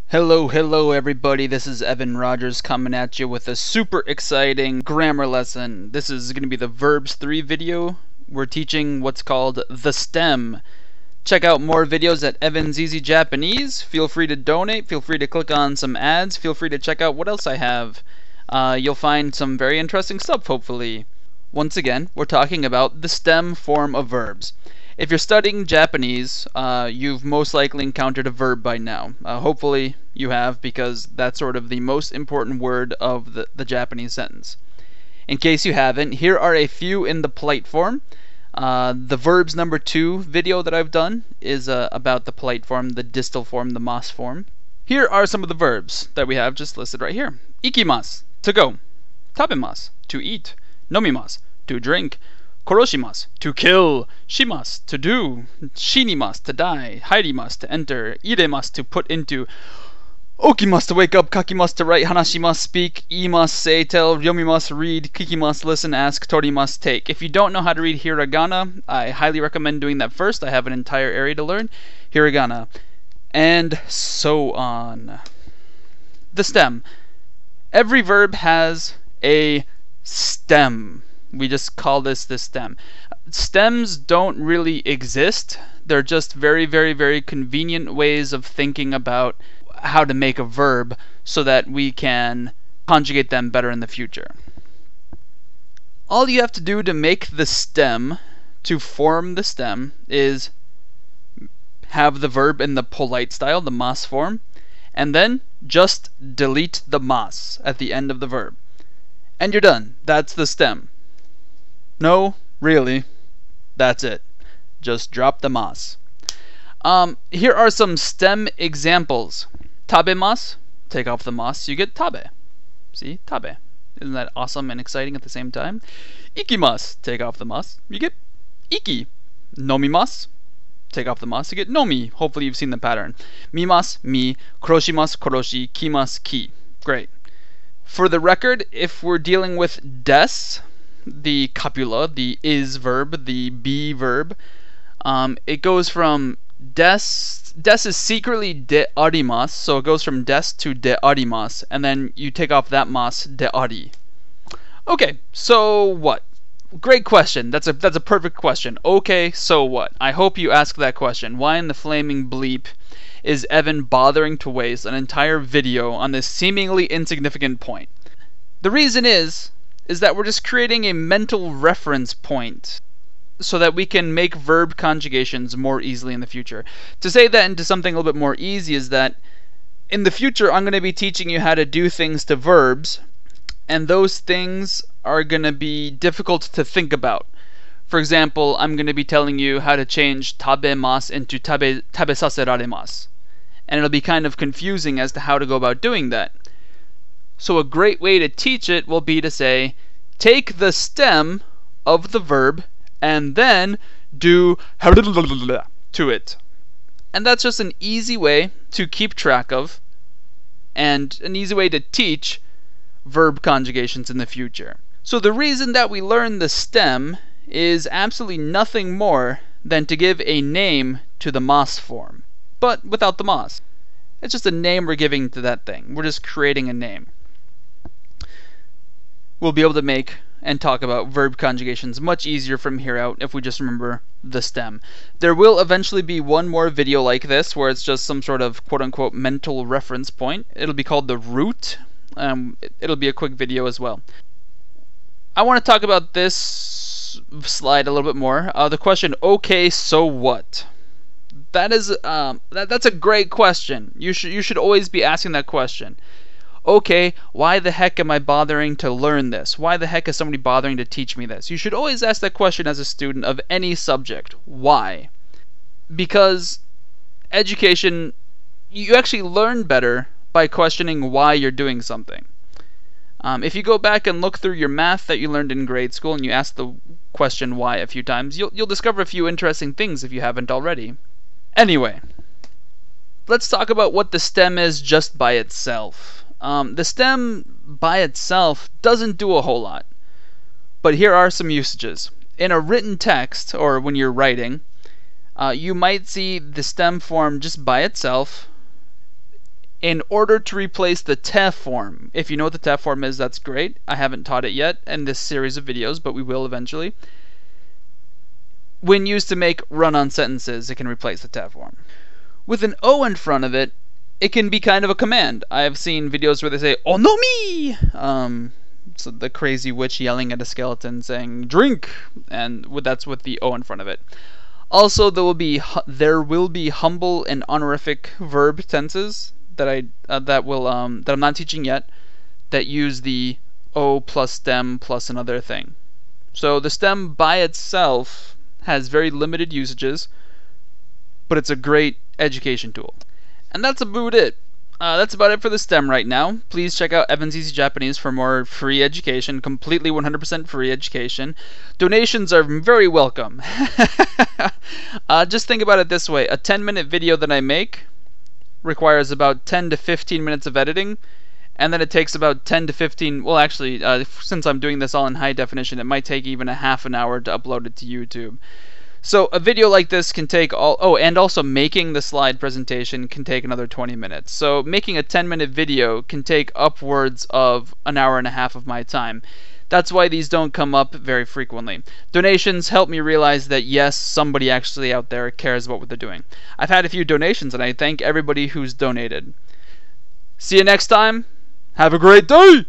Hello everybody, this is Evan Rogers coming at you with a super exciting grammar lesson. This is going to be the Verbs 3 video. We're teaching what's called the stem. Check out more videos at Evan's Easy Japanese. Feel free to donate, feel free to click on some ads, feel free to check out what else I have. You'll find some very interesting stuff, hopefully. Once again, we're talking about the stem form of verbs. If you're studying Japanese, you've most likely encountered a verb by now. Hopefully you have, because that's sort of the most important word of the Japanese sentence. In case you haven't, here are a few in the polite form. The Verbs number 2 video that I've done is about the polite form, the distal form, the mas form. Here are some of the verbs that we have just listed right here. Ikimasu, to go. Tabemasu, to eat. Nomimasu, to drink. Koroshimasu, to kill. Shimasu, to do. Shinimasu, to die. Hairimasu, to enter. Iremasu, to put into. Okimasu, to wake up. Kakimasu, to write. Hanashimasu, speak. Iimasu, say, tell. Yomimasu, read. Kikimasu, listen, ask. Torimasu, take. If you don't know how to read hiragana, I highly recommend doing that first. I have an entire area to learn. Hiragana. And so on. The stem. Every verb has a stem. We just call this the stem. Stems don't really exist. They're just very convenient ways of thinking about how to make a verb so that we can conjugate them better in the future. All you have to do to make the stem, to form the stem, is have the verb in the polite style, the mas form, and then just delete the mas at the end of the verb. And you're done. That's the stem. No, really, that's it. Just drop the mas. Here are some stem examples. Tabemasu, take off the mas, you get tabe. See, tabe. Isn't that awesome and exciting at the same time? Ikimasu, take off the mas, you get iki. Nomimasu, take off the mas, you get nomi. Hopefully you've seen the pattern. Mimasu, mi. Koroshimasu, koroshi. Kimasu, ki. Great. For the record, if we're dealing with des, the copula, the is verb, the be verb, it goes from des is secretly de arimasu, so it goes from des to de arimasu, and then you take off that mas, de ari. Okay, so what? Great question. That's a perfect question. Okay, so what? I hope you ask that question. Why in the flaming bleep is Evan bothering to waste an entire video on this seemingly insignificant point? The reason is that we're just creating a mental reference point so that we can make verb conjugations more easily in the future. To say that into something a little bit more easy is that in the future I'm going to be teaching you how to do things to verbs, and those things are going to be difficult to think about. For example, I'm going to be telling you how to change tabemasu into tabesaserarémasu, and it'll be kind of confusing as to how to go about doing that. So a great way to teach it will be to say, take the stem of the verb and then do to it. And that's just an easy way to keep track of and an easy way to teach verb conjugations in the future. So the reason that we learn the stem is absolutely nothing more than to give a name to the mas form, but without the mas. It's just a name we're giving to that thing. We're just creating a name. We'll be able to make and talk about verb conjugations much easier from here out if we just remember the stem. There will eventually be one more video like this where it's just some sort of quote-unquote mental reference point. It'll be called the root. It'll be a quick video as well. I want to talk about this slide a little bit more. The question, okay, so what? That's a great question. You should always be asking that question. Okay, why the heck am I bothering to learn this? Why the heck is somebody bothering to teach me this? You should always ask that question as a student of any subject. Why? Because education, you actually learn better by questioning why you're doing something. If you go back and look through your math that you learned in grade school and you ask the question why a few times, you'll discover a few interesting things if you haven't already. Anyway, let's talk about what the stem is just by itself. The stem by itself doesn't do a whole lot, but here are some usages. In a written text, or when you're writing, you might see the stem form just by itself in order to replace the te form. If you know what the te form is, that's great. I haven't taught it yet in this series of videos, but we will eventually. When used to make run-on sentences, it can replace the te form. With an O in front of it, it can be kind of a command. I have seen videos where they say, "Oh no me!" So the crazy witch yelling at a skeleton saying, "Drink!" And that's with the O in front of it. Also, there will be humble and honorific verb tenses that I'm not teaching yet, that use the O plus stem plus another thing. So the stem by itself has very limited usages, but it's a great education tool. And that's about it. That's about it for the STEM right now. Please check out Evan's Easy Japanese for more free education, completely 100% free education. Donations are very welcome. Just think about it this way. A 10-minute video that I make requires about 10 to 15 minutes of editing, and then it takes about 10 to 15, well actually, since I'm doing this all in high definition, it might take even a half an hour to upload it to YouTube. So a video like this can take and also making the slide presentation can take another 20 minutes. So making a 10-minute video can take upwards of an hour and a half of my time. That's why these don't come up very frequently. Donations help me realize that yes, somebody actually out there cares about what they're doing. I've had a few donations and I thank everybody who's donated. See you next time. Have a great day!